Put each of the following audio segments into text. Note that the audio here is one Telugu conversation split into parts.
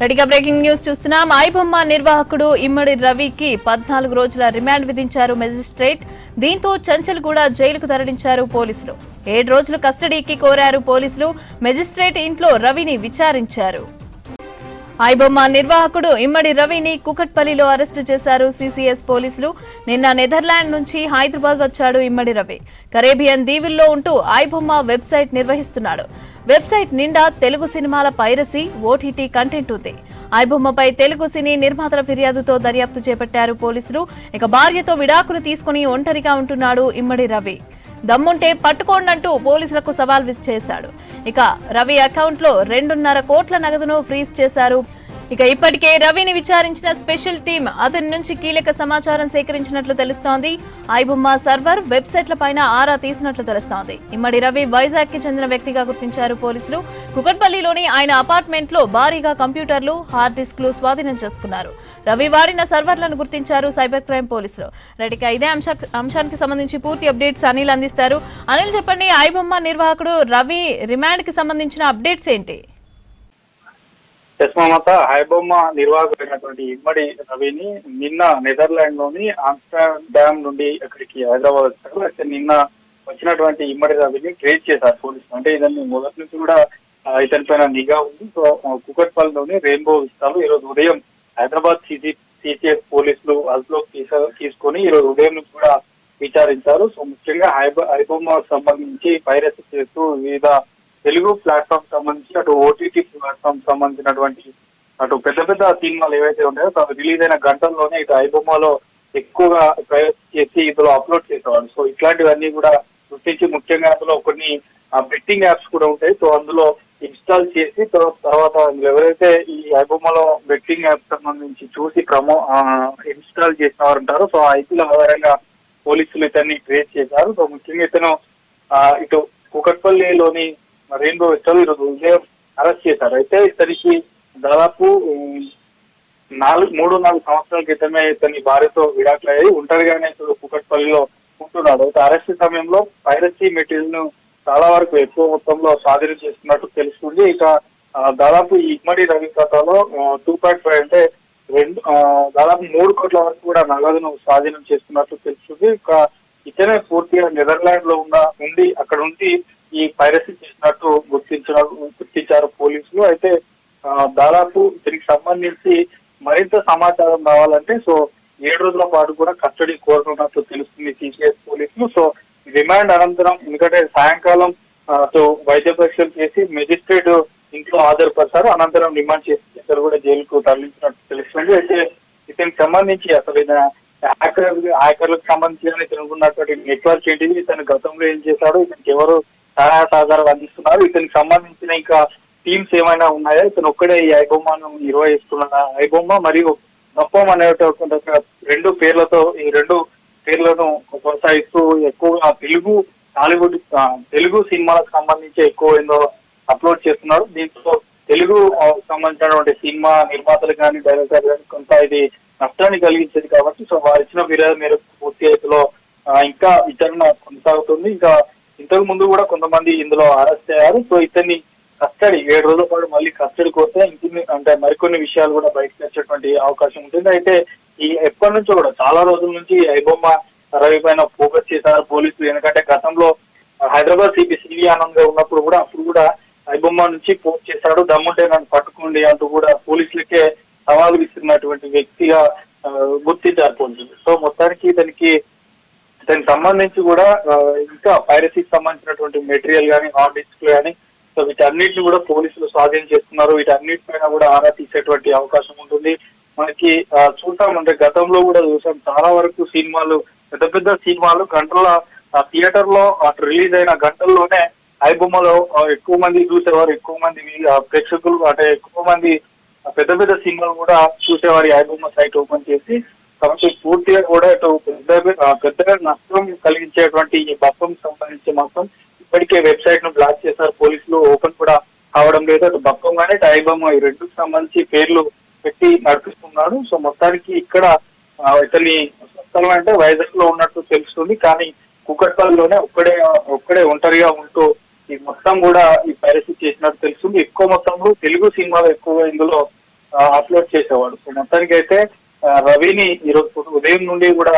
రెడీగా బ్రేకింగ్ న్యూస్ చూస్తున్నాం. ఐబొమ్మ నిర్వాహకుడు ఇమ్మడి రవికి 14 రోజుల రిమాండ్ విధించారు మెజిస్ట్రేట్. దీంతో చంచల్గూడ జైలుకు తరలించారు పోలీసులు. 7 రోజులు కస్టడీకి కోరారు పోలీసులు. మెజిస్ట్రేట్ ఇంట్లో రవిని విచారించారు. ఐబొమ్మ నిర్వాహకుడు ఇమ్మడి రవిని కుకట్పల్లిలో అరెస్టు చేశారు సిసిఎస్ పోలీసులు. నిన్న నెదర్లాండ్ నుంచి హైదరాబాద్ వచ్చాడు ఇమ్మడి రవి. కరేబియన్ దీవుల్లో ఉంటూ ఐబొమ్మ వెబ్సైట్ నిర్వహిస్తున్నాడు. వెబ్సైట్ నిండా తెలుగు సినిమాల పైరసీ, ఓటీటీ కంటెంట్ ఉంది. ఐబొమ్మపై తెలుగు సినీ నిర్మాతల ఫిర్యాదుతో దర్యాప్తు చేపట్టారు పోలీసులు. ఇక భార్యతో విడాకులు తీసుకుని ఒంటరిగా ఉంటున్నాడు ఇమ్మడి రవి. దమ్ముంటే పట్టుకోండంటూ పోలీసులకు సవాల్ చేశాడు. ఇక రవి అకౌంట్ లో 2.5 కోట్ల నగదును ఫ్రీజ్ చేశారు. ఇక ఇప్పటికే రవిని విచారించిన స్పెషల్ టీం అతని నుంచి కీలక సమాచారం సేకరించినట్లు తెలుస్తోంది. ఐబొమ్మ సర్వర్, వెబ్సైట్ల పైన ఆరా తీసినట్లు తెలుస్తోంది. ఇమ్మడి రవి వైజాగ్ కి చెందిన వ్యక్తిగా గుర్తించారు పోలీసులు. కుకట్పల్లిలోని ఆయన అపార్ట్మెంట్ లో భారీగా కంప్యూటర్లు, హార్డ్ డిస్క్లు స్వాధీనం చేసుకున్నారు. రవి వాడిన సర్వర్లను గుర్తించారు సైబర్ క్రైమ్ పోలీసులు. రెడీగా ఇదే అంశానికి సంబంధించి పూర్తి అప్డేట్స్ అనిల్ అందిస్తారు. అనిల్, చెప్పండి, ఐబొమ్మ నిర్వాహకుడు రవి రిమాండ్ కి సంబంధించిన అప్డేట్స్ ఏంటి? ఐబొమ్మ నిర్వాహకుడైనటువంటి ఇమ్మడి రవిని నిన్న నెదర్లాండ్ లోని ఆమ్స్టర్డామ్ నుండి అక్కడికి హైదరాబాద్ వచ్చారు. అయితే నిన్న వచ్చినటువంటి ఇమ్మడి రవిని ట్రేస్ చేశారు పోలీసులు. అంటే ఇతన్ని మొదటి నుంచి కూడా ఇతని పైన నిఘా ఉంది. సో కుకట్పల్లిలోని రెయిన్బో విస్తాలు ఈ రోజు ఉదయం హైదరాబాద్ సిసిఎస్ పోలీసులు అదుపులోకి తీసుకొని ఈ రోజు ఉదయం నుంచి కూడా విచారించారు. సో ముఖ్యంగా ఐబొమ్మ సంబంధించి పైరసీ చేస్తూ వివిధ తెలుగు ప్లాట్ఫామ్ సంబంధించి అటు ఓటీటీ ప్లాట్ఫామ్ సంబంధించినటువంటి అటు పెద్ద పెద్ద సినిమాలు ఏవైతే ఉన్నాయో అవి రిలీజ్ అయిన గంటల్లోనే ఇటు ఐబొమ్మలో ఎక్కువగా పైరసీ చేసి ఇందులో అప్లోడ్ చేసేవాడు. సో ఇట్లాంటివన్నీ కూడా గుర్తించి ముఖ్యంగా అందులో కొన్ని బెట్టింగ్ యాప్స్ కూడా ఉంటాయి. సో అందులో ఇన్స్టాల్ చేసి తర్వాత ఎవరైతే ఈ ఐబొమ్మలో బెట్టింగ్ యాప్ సంబంధించి చూసి ఇన్స్టాల్ చేసిన వారు ఉంటారో సో ఆ ఐపీల ఆధారంగా పోలీసులు ఇతన్ని ట్రేస్ చేశారు. సో ముఖ్యంగా ఇతను ఇటు కుకట్పల్లిలోని రెయిన్బో విస్టాలు ఈరోజు ఉదయం అరెస్ట్ చేశారు. అయితే ఇతనికి దాదాపు 3-4 సంవత్సరాల క్రితమే ఇతని భార్యతో విడాకులయ్యాయి. ఒంటరిగానే ఇతడు కుకట్పల్లిలో ఉంటున్నాడు. అయితే అరెస్ట్ సమయంలో పైరసీ మెటీరియల్ ను చాలా వరకు ఎక్కువ మొత్తంలో స్వాధీనం చేస్తున్నట్టు తెలుస్తుంది. ఇక దాదాపు ఈ ఇమ్మడి రవి ఖాతాలో 2.5 అంటే దాదాపు 3 కోట్ల వరకు కూడా నగదును స్వాధీనం చేస్తున్నట్టు తెలుస్తుంది. ఇక ఇతనే పూర్తిగా నెదర్లాండ్ లో ఉండి అక్కడ ఉండి ఈ పైరసీ చేసినట్టు గుర్తించారు పోలీసులు. అయితే దాదాపు దీనికి సంబంధించి మరింత సమాచారం రావాలంటే సో 7 రోజుల పాటు కూడా కస్టడీ కోరుతున్నట్టు తెలుస్తుంది సిసిఎస్ పోలీసులు. సో రిమాండ్ అనంతరం ఎందుకంటే సాయంకాలం వైద్య పరీక్షలు చేసి మెజిస్ట్రేట్ ఇంట్లో హాజరుపరిచారు. అనంతరం రిమాండ్ చేసి ఇద్దరు కూడా జైలుకు తరలించినట్టు తెలుస్తుంది. అయితే ఇతనికి సంబంధించి అసలు హ్యాకర్లకు సంబంధించి ఇతనుకున్నటువంటి నెట్వర్క్ ఏంటిది, ఇతను గతంలో ఏం చేశాడు, ఇతనికి ఎవరు సహాయ సహకారాలు అందిస్తున్నారు, ఇతనికి సంబంధించిన ఇంకా టీమ్స్ ఏమైనా ఉన్నాయా, ఇతను ఒక్కడే ఈ ఐబొమ్మను నిర్వహిస్తున్న ఐబొమ్మ మరియు బప్పం అనేటువంటి 2 పేర్లతో ఈ 2 పేర్లను కొనసాగిస్తూ ఎక్కువగా టాలీవుడ్ తెలుగు సినిమాలకు సంబంధించి ఎక్కువ ఏందో అప్లోడ్ చేస్తున్నారు. దీంతో తెలుగు సంబంధించినటువంటి సినిమా నిర్మాతలు కానీ డైరెక్టర్ కానీ కొంత ఇది నష్టాన్ని కలిగించేది కాబట్టి సో వారు ఇచ్చిన ఫిర్యాదు మేరకు పూర్తి స్థాయిలో ఇంకా విచారణ కొనసాగుతుంది. ఇంకా ఇంతకు ముందు కూడా కొంతమంది ఇందులో అరెస్ట్ అయ్యారు. సో ఇతన్ని కస్టడీ 7 రోజుల పాటు మళ్ళీ కస్టడీ కోరితే అంటే మరికొన్ని విషయాలు కూడా బయటకు వచ్చేటువంటి అవకాశం ఉంటుంది. అయితే ఈ ఎప్పటి నుంచో కూడా చాలా రోజుల నుంచి ఐబొమ్మ రవి పైన ఫోకస్ చేశారు పోలీసులు. ఎందుకంటే గతంలో హైదరాబాద్ సిబి ఆనంద్ గా ఉన్నప్పుడు కూడా అప్పుడు కూడా ఐబొమ్మ నుంచి పోస్ట్ చేశాడు, దమ్ముంటే నన్ను పట్టుకోండి అంటూ కూడా పోలీసులకే సవాలు విస్తున్నటువంటి వ్యక్తిగా గుర్తించారు పోలీసులు. సో మొత్తానికి ఇతనికి సంబంధించి కూడా ఇంకా పైరసీకి సంబంధించినటువంటి మెటీరియల్ కానీ హార్డ్ డిస్క్ కానీ సో వీటన్నిటిని కూడా పోలీసులు స్వాధీనం చేస్తున్నారు. వీటన్నిటిపైన కూడా ఆరా తీసేటువంటి అవకాశం ఉంటుంది. మనకి చూసామంటే గతంలో కూడా చూసాం చాలా వరకు సినిమాలు పెద్ద పెద్ద సినిమాలు గంటల థియేటర్ లో అటు రిలీజ్ అయిన గంటల్లోనే ఐబొమ్మలో ఎక్కువ మంది చూసేవారు, ఎక్కువ మంది ప్రేక్షకులు అంటే ఎక్కువ మంది పెద్ద పెద్ద సినిమాలు కూడా చూసేవారు ఐబొమ్మ సైట్ ఓపెన్ చేసి. కాబట్టి పూర్తిగా కూడా ఇటు పెద్దగా నష్టం కలిగించేటువంటి ఈ బప్పం సంబంధించి మొత్తం ఇప్పటికే వెబ్సైట్ ను బ్లాక్ చేశారు పోలీసులు. ఓపెన్ కూడా కావడం లేదు. అటు బప్పం కానీ ఐబొమ్మ ఈ 2కు సంబంధించి పేర్లు పెట్టి నడిపిస్తున్నాడు. సో మొత్తానికి ఇక్కడ ఇతని స్థలం అంటే వైజాగ్ లో ఉన్నట్టు తెలుస్తుంది. కానీ కుకట్పల్లిలోనే ఒక్కడే ఒంటరిగా ఉంటూ ఈ మొత్తం కూడా ఈ పైరసీ చేసినట్టు తెలుస్తుంది. ఎక్కువ మొత్తంలో తెలుగు సినిమాలు ఎక్కువ ఇందులో అప్లోడ్ చేసేవాడు. సో మొత్తానికి అయితే రవిని ఈరోజు ఉదయం నుండి కూడా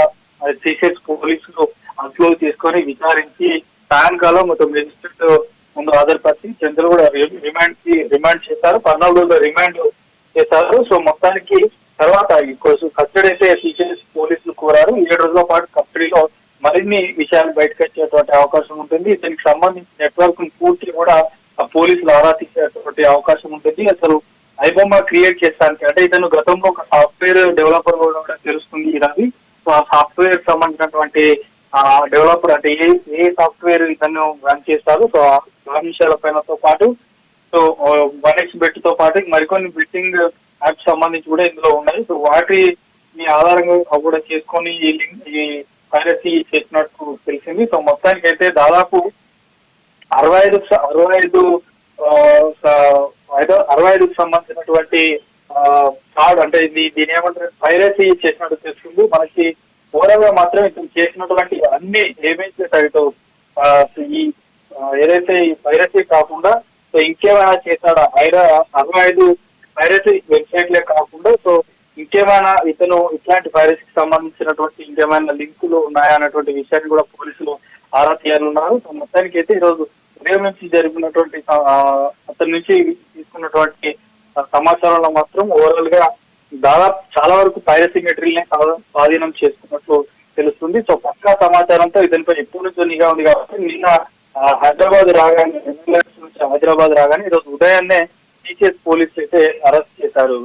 సిసిఎస్ పోలీసులు అప్లోడ్ చేసుకొని విచారించి సాయంకాలం మొత్తం మెజిస్ట్రేట్ ముందు హాజరుపరిచి చంద్రులు కూడా రిమాండ్ చేశారు. 14 రోజుల రిమాండ్ చేశారు. సో మొత్తానికి తర్వాత కస్టడీ అయితే సిసిఎస్ పోలీసులు కోరారు. 7 రోజుల పాటు కస్టడీలో మరిన్ని విషయాలు బయటకు వచ్చేటువంటి అవకాశం ఉంటుంది. దీనికి సంబంధించిన నెట్వర్క్ పూర్తి కూడా పోలీసులు ఆరా తీసేటువంటి అవకాశం ఉంటుంది. అసలు ఐబొమ్మ క్రియేట్ చేస్తానికి అంటే ఇతను గతంలో ఒక సాఫ్ట్వేర్ డెవలపర్ కూడా తెలుస్తుంది రవి. సో ఆ సాఫ్ట్వేర్ సంబంధించినటువంటి డెవలపర్ అంటే ఏ సాఫ్ట్వేర్ ఇతను రన్ చేస్తారు. సో ఆ విషయాలపైనతో పాటు సో 1x బెట్ తో పాటు మరికొన్ని బెట్టింగ్ యాప్స్ సంబంధించి కూడా ఇందులో ఉన్నాయి. సో వాటిని ఆధారంగా కూడా చేసుకొని ఈ పైరసీ చేసినట్టు తెలిసింది. సో మొత్తానికి అయితే దాదాపు 65కు సంబంధించినటువంటి ఫ్రాడ్ అంటే దీని ఏమంటారు పైరసీ చేసినట్టు తెలుస్తుంది. మనకి ఓవరాల్ గా మాత్రం ఇతను చేసినటువంటి అన్ని ఏమైతే ఈ ఏదైతే ఈ పైరసీ కాకుండా సో ఇంకేమైనా చేశాడా 65 పైరసీ వెబ్సైట్లే కాకుండా సో ఇంకేమైనా ఇతను ఇట్లాంటి పైరసీకి సంబంధించినటువంటి ఇంకేమైనా లింకులు ఉన్నాయా అన్నటువంటి విషయాన్ని కూడా పోలీసులు ఆరా తీయనున్నారు. సో మొత్తానికి అయితే ఈరోజు ఉదయం నుంచి జరిగినటువంటి అతని నుంచి తీసుకున్నటువంటి సమాచారంలో మాత్రం ఓవరాల్ గా దాదాపు చాలా వరకు పైరసీ మెటీరియల్ స్వాధీనం చేసుకున్నట్లు తెలుస్తుంది. సో పక్కా సమాచారంతో ఇతనిపై ఎప్పటి నుంచో నిఘా ఉంది కాబట్టి నిన్న హైదరాబాద్ రాగానే ఈరోజు ఉదయాన్నే సిసిఎస్ పోలీసులు అయితే అరెస్ట్ చేశారు.